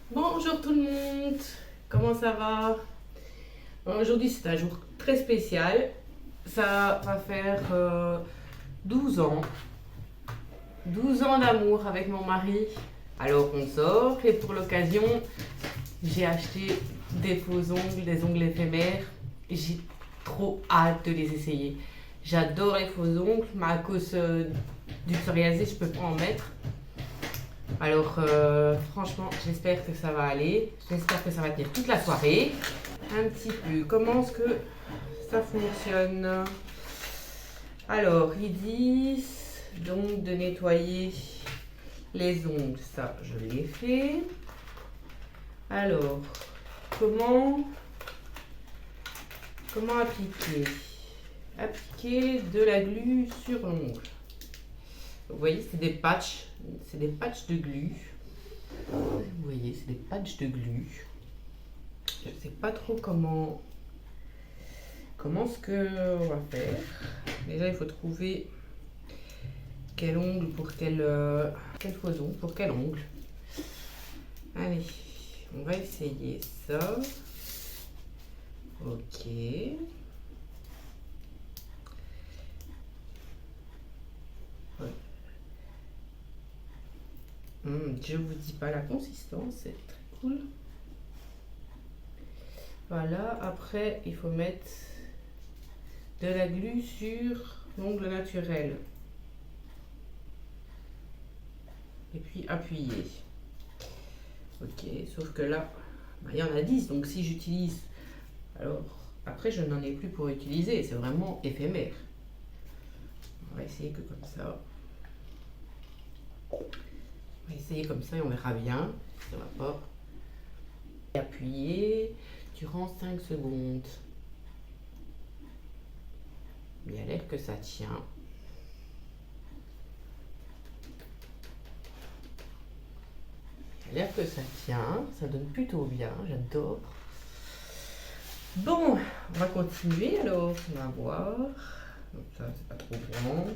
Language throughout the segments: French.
Bonjour tout le monde, comment ça va? Aujourd'hui c'est un jour très spécial, ça va faire 12 ans, 12 ans d'amour avec mon mari. Alors on sort et pour l'occasion j'ai acheté des faux ongles, des ongles éphémères. J'ai trop hâte de les essayer. J'adore les faux ongles, mais à cause du psoriasis je peux pas en mettre. Alors franchement j'espère que ça va aller, j'espère que ça va tenir toute la soirée. Un petit peu, comment est-ce que ça fonctionne? Alors ils disent donc de nettoyer les ongles, ça je l'ai fait. Alors comment appliquer? Appliquer de la glu sur l'ongle. Vous voyez, c'est des patchs de glu. Vous voyez, c'est des patchs de glu. Je ne sais pas trop comment ce que on va faire. Déjà, il faut trouver quel ongle pour quel faux ongle pour quel ongle. Allez, on va essayer ça. Ok. Je vous dis pas la consistance, c'est très cool. Voilà, après il faut mettre de la glu sur l'ongle naturel. Et puis appuyer. Ok, sauf que là, il y en a 10, donc si j'utilise, alors après je n'en ai plus pour utiliser, c'est vraiment éphémère. On va essayer que comme ça. On va essayer comme ça et on verra bien. Ça va pas. Appuyer durant 5 secondes. Il a l'air que ça tient. Il a l'air que ça tient. Ça donne plutôt bien. J'adore. Bon, on va continuer alors. On va voir. Donc ça, c'est pas trop grand.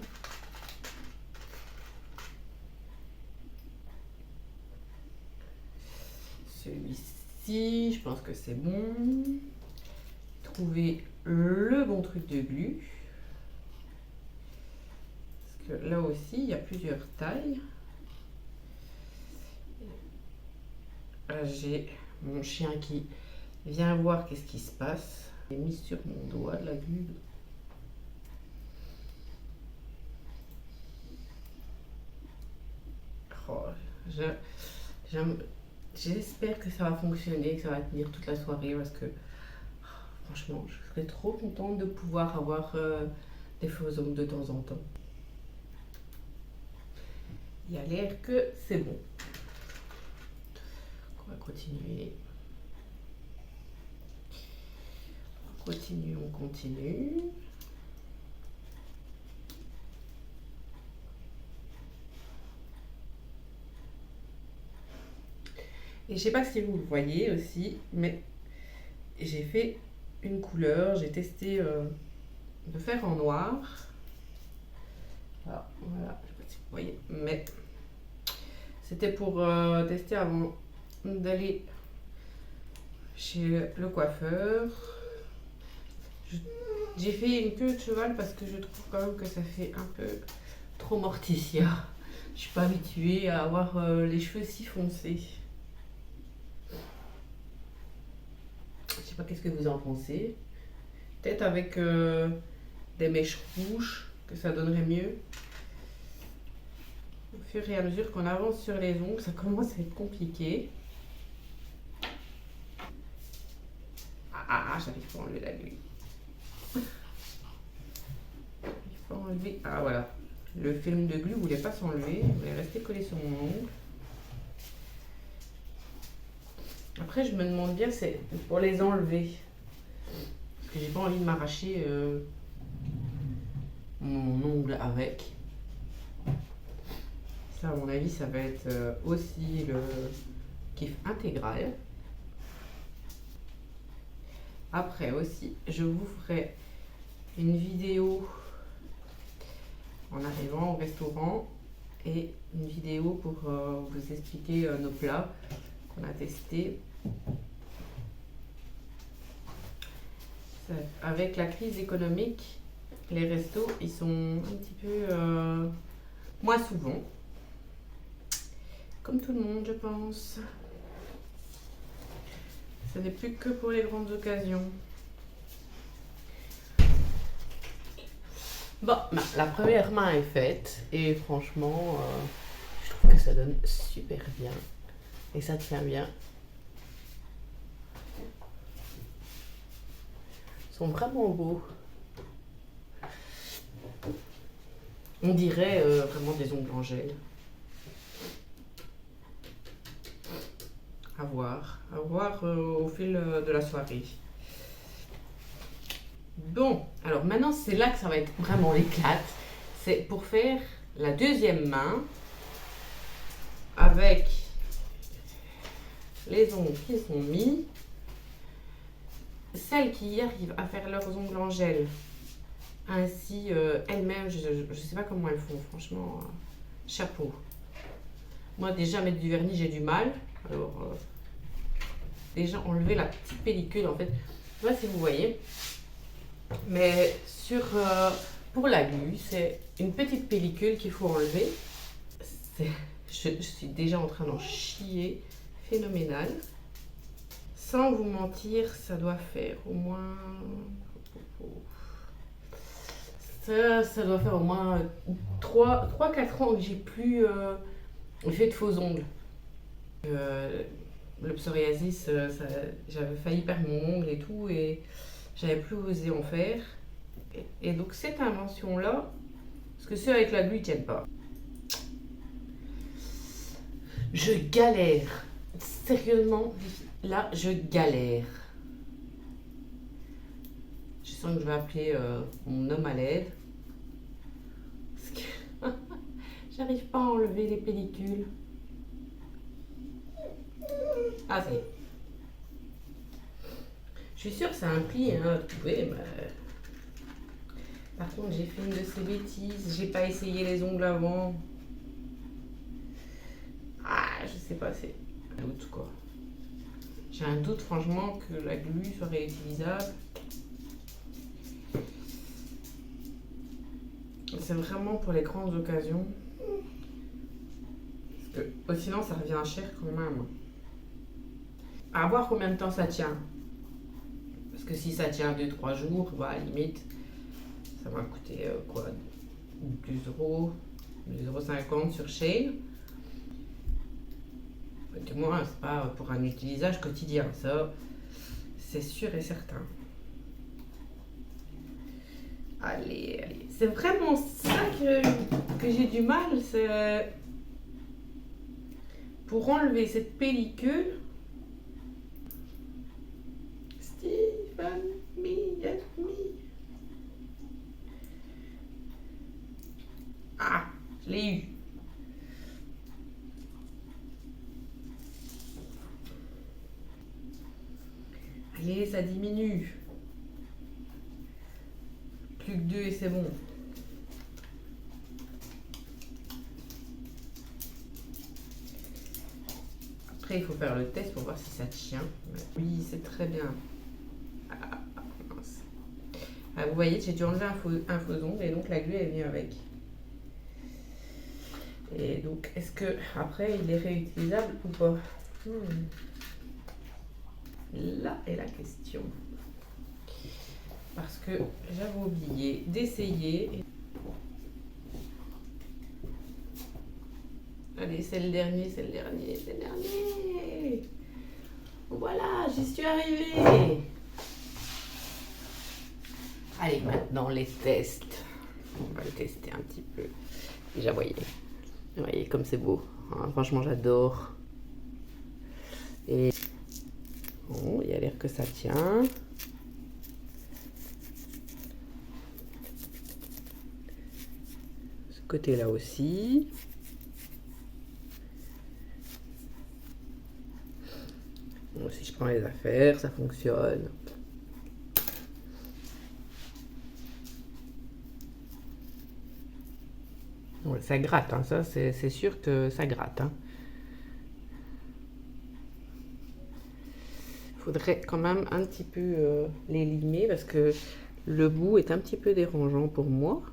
Celui-ci, je pense que c'est bon. Trouver le bon truc de glu. Parce que là aussi, il y a plusieurs tailles. Là, j'ai mon chien qui vient voir qu'est-ce qui se passe. J'ai mis sur mon doigt de la glu. Oh, j'espère que ça va fonctionner, que ça va tenir toute la soirée parce que franchement, je serais trop contente de pouvoir avoir des faux ongles de temps en temps. Il a l'air que c'est bon. On va continuer. On continue. Et je sais pas si vous le voyez aussi, mais j'ai fait une couleur, j'ai testé de faire en noir. Ah, voilà, je sais pas si vous voyez, mais c'était pour tester avant d'aller chez le coiffeur. J'ai fait une queue de cheval parce que je trouve quand même que ça fait un peu trop Morticia. Je suis pas habituée à avoir les cheveux si foncés. Je sais pas qu'est-ce que vous en pensez. Peut-être avec des mèches rouges que ça donnerait mieux. Au fur et à mesure qu'on avance sur les ongles, ça commence à être compliqué. J'arrive pas à enlever la glu. Il faut enlever. Ah voilà. Le film de glu voulait pas s'enlever, il voulait rester collé sur mon ongle. Après, je me demande bien, c'est pour les enlever. Parce que j'ai pas envie de m'arracher mon ongle avec. Ça, à mon avis, ça va être aussi le kiff intégral. Après aussi, je vous ferai une vidéo en arrivant au restaurant et une vidéo pour vous expliquer nos plats qu'on a testé. Avec la crise économique, les restos, ils sont un petit peu moins souvent. Comme tout le monde, je pense. Ce n'est plus que pour les grandes occasions. Bon, la première main est faite et franchement, je trouve que ça donne super bien et ça tient bien. Ils sont vraiment beaux. On dirait vraiment des ongles en gel. À voir au fil de la soirée. Bon, alors maintenant c'est là que ça va être vraiment l'éclate. C'est pour faire la deuxième main avec les ongles qui sont mis. Celles qui arrivent à faire leurs ongles en gel, ainsi elles-mêmes, je ne sais pas comment elles font, franchement, chapeau. Moi déjà mettre du vernis j'ai du mal. Alors déjà enlever la petite pellicule en fait, je sais pas si vous voyez. Mais pour la glu, c'est une petite pellicule qu'il faut enlever. Je suis déjà en train d'en chier phénoménal. Sans vous mentir, ça doit faire au moins... Ça doit faire au moins 3-4 ans que j'ai plus fait de faux ongles. Le psoriasis, j'avais failli perdre mon ongle et tout, et j'avais plus osé en faire. Et donc cette invention-là, parce que ceux avec la glu, ils tiennent pas. Je galère. Sérieusement, là, je galère. Je sens que je vais appeler mon homme à l'aide. Parce que j'arrive pas à enlever les pellicules. Ah, c'est... Je suis sûre que c'est un pli à trouver, mais... Par contre, j'ai fait une de ces bêtises. J'ai pas essayé les ongles avant. Ah, je sais pas, c'est un doute quoi. J'ai un doute franchement que la glu soit réutilisable. C'est vraiment pour les grandes occasions. Parce que sinon, ça revient cher quand même. À voir combien de temps ça tient. Parce que si ça tient 2-3 jours, bah, à la limite, ça m'a coûté quoi, 2,50 € sur Shein. Du moins, c'est pas pour un utilisage quotidien, ça, c'est sûr et certain. Allez, allez. C'est vraiment ça que j'ai du mal, c'est pour enlever cette pellicule. Stephen, me. Ah, je l'ai eu. Allez, ça diminue. Plus que 2 et c'est bon. Après, il faut faire le test pour voir si ça tient. Oui, c'est très bien. Ah, mince. Ah, vous voyez, j'ai dû enlever un faux ongle et donc la glu est venue avec. Et donc, est-ce que après il est réutilisable ou pas? Là est la question. Parce que j'avais oublié d'essayer. Allez, c'est le dernier. Voilà, j'y suis arrivée. Allez, maintenant les tests. On va le tester un petit peu. Déjà, voyez comme c'est beau. Hein, franchement, j'adore. Et bon, il y a l'air que ça tient. Ce côté-là aussi. Bon, si je prends les affaires, ça fonctionne. Ouais, ça gratte, hein, ça c'est sûr que ça gratte. Hein. Faudrait quand même un petit peu les limer parce que le bout est un petit peu dérangeant pour moi.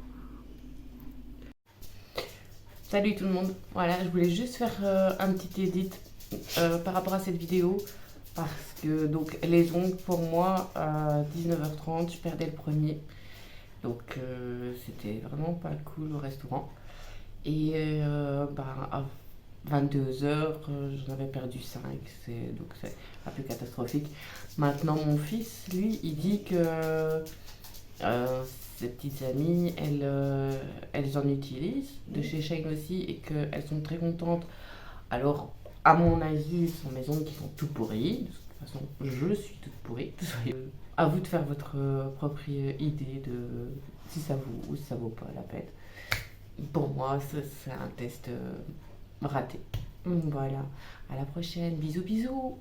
Salut tout le monde, voilà, je voulais juste faire un petit edit par rapport à cette vidéo parce que donc les ongles pour moi à 19h30 je perdais le premier, donc c'était vraiment pas cool au restaurant et à 22h j'en avais perdu 5, donc c'est un peu catastrophique. Maintenant mon fils lui il dit que ses petites amies, elles en utilisent, de chez Shane aussi, et qu'elles sont très contentes. Alors, à mon avis, ce sont mes ongles qui sont tout pourris. De toute façon, je suis toute pourrie. À vous de faire votre propre idée de si ça vaut ou si ça vaut pas la peine. Pour moi, c'est un test raté. Voilà, à la prochaine. Bisous, bisous.